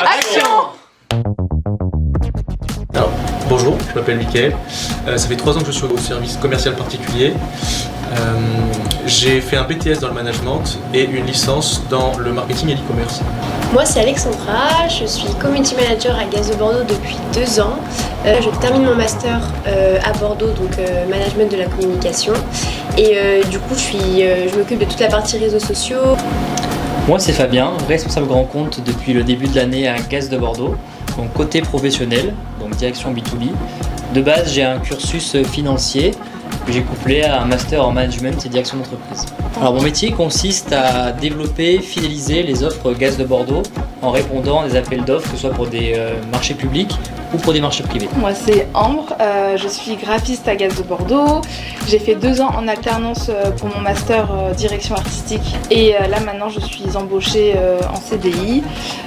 Action! Alors, bonjour, je m'appelle Mickaël. Ça fait 3 ans que je suis au service commercial particulier. J'ai fait un BTS dans le management et une licence dans le marketing et l'e-commerce. Moi c'est Alexandra, je suis community manager à Gaz de Bordeaux depuis 2 ans. Je termine mon master à Bordeaux, donc management de la communication. Et du coup je m'occupe de toute la partie réseaux sociaux. Moi c'est Fabien, responsable grand compte depuis le début de l'année à Gaz de Bordeaux. Donc côté professionnel, donc direction B2B. De base j'ai un cursus financier que j'ai couplé à un master en management et direction d'entreprise. Alors mon métier consiste à développer, fidéliser les offres Gaz de Bordeaux en répondant à des appels d'offres, que ce soit pour des marchés publics ou pour des marchés privés. Moi c'est Ambre, je suis graphiste à Gaz de Bordeaux. J'ai fait 2 ans en alternance pour mon master direction artistique et là maintenant je suis embauchée en CDI.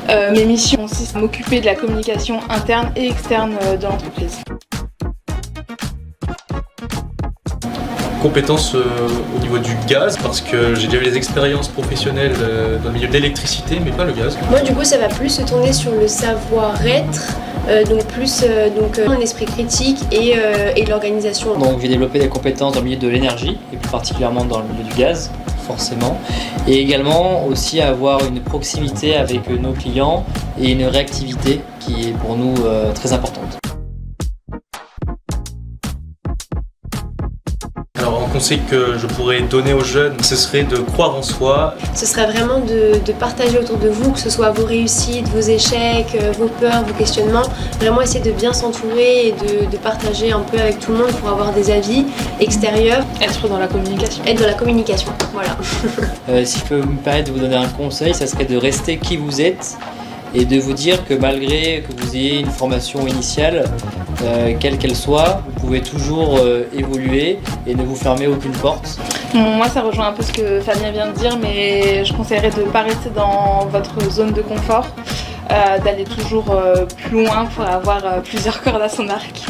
Mes missions consistent à m'occuper de la communication interne et externe de l'entreprise. Compétences au niveau du gaz, parce que j'ai déjà eu des expériences professionnelles dans le milieu de l'électricité, mais pas le gaz. Moi du coup ça va plus se tourner sur le savoir-être, donc plus un esprit critique et de l'organisation. Donc j'ai développé des compétences dans le milieu de l'énergie et plus particulièrement dans le milieu du gaz, forcément. Et également aussi avoir une proximité avec nos clients et une réactivité qui est pour nous très importante. Alors un conseil que je pourrais donner aux jeunes, ce serait de croire en soi. Ce serait vraiment de partager autour de vous, que ce soit vos réussites, vos échecs, vos peurs, vos questionnements. Vraiment essayer de bien s'entourer et de partager un peu avec tout le monde pour avoir des avis extérieurs. Être dans la communication. Être dans la communication, voilà. Si je peux me permettre de vous donner un conseil, ça serait de rester qui vous êtes et de vous dire que malgré que vous ayez une formation initiale, quelle qu'elle soit, vous pouvez toujours évoluer et ne vous fermer aucune porte. Moi ça rejoint un peu ce que Fabien vient de dire, mais je conseillerais de ne pas rester dans votre zone de confort, d'aller toujours plus loin pour avoir plusieurs cordes à son arc.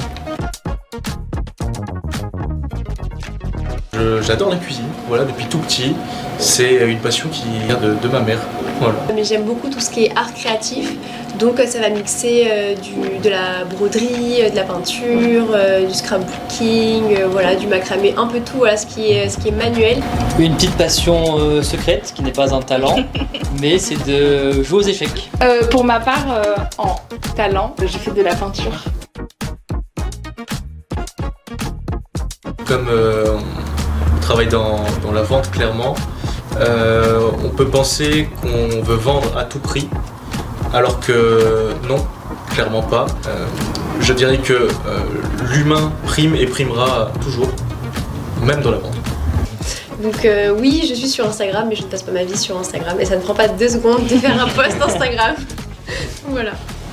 J'adore la cuisine, voilà, depuis tout petit. C'est une passion qui vient de ma mère. Voilà. Mais j'aime beaucoup tout ce qui est art créatif, donc ça va mixer de la broderie, de la peinture, du scrapbooking, voilà, du macramé, un peu tout, voilà, ce qui est manuel. Une petite passion secrète qui n'est pas un talent, mais c'est de jouer aux échecs. Pour ma part, en talent, j'ai fait de la peinture. Comme on travaille dans la vente, clairement, on peut penser qu'on veut vendre à tout prix, alors que non, clairement pas. Je dirais que l'humain prime et primera toujours, même dans la vente. Donc oui, je suis sur Instagram, mais je ne passe pas ma vie sur Instagram, et ça ne prend pas 2 secondes de faire un post Instagram. Voilà.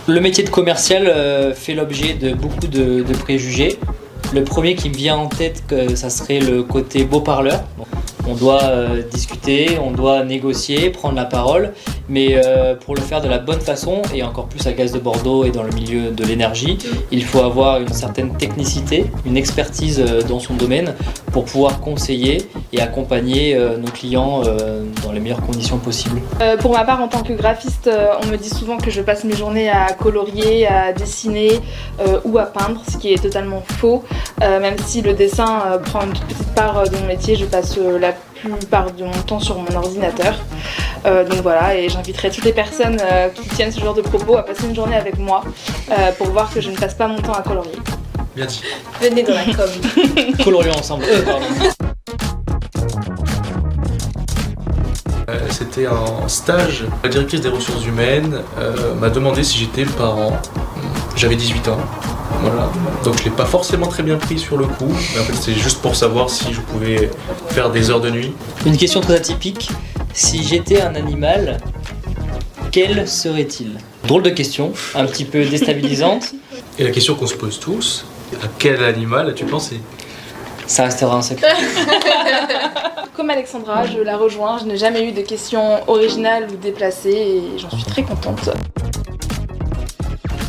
Le métier de commercial fait l'objet de beaucoup de préjugés. Le premier qui me vient en tête, ça serait le côté beau parleur. On doit discuter, on doit négocier, prendre la parole, mais pour le faire de la bonne façon, et encore plus à Gaz de Bordeaux et dans le milieu de l'énergie, il faut avoir une certaine technicité, une expertise dans son domaine pour pouvoir conseiller et accompagner nos clients dans les meilleures conditions possibles. Pour ma part, en tant que graphiste, on me dit souvent que je passe mes journées à colorier, à dessiner ou à peindre, ce qui est totalement faux. Même si le dessin prend une toute petite part de mon métier, je passe la plupart de mon temps sur mon ordinateur. Donc voilà, et j'inviterai toutes les personnes qui tiennent ce genre de propos à passer une journée avec moi pour voir que je ne passe pas mon temps à colorier. Bien dit. Venez dans la com. Colorions ensemble. Pardon. C'était un stage. La directrice des ressources humaines m'a demandé si j'étais parent. J'avais 18 ans. Voilà. Donc je l'ai pas forcément très bien pris sur le coup, mais en fait c'est juste pour savoir si je pouvais faire des heures de nuit. Une question très atypique. Si j'étais un animal, quel serait-il? Drôle de question, un petit peu déstabilisante. Et la question qu'on se pose tous, à quel animal as-tu pensé? Ça restera un secret. Comme Alexandra, je la rejoins, je n'ai jamais eu de questions originales ou déplacées et j'en suis très contente.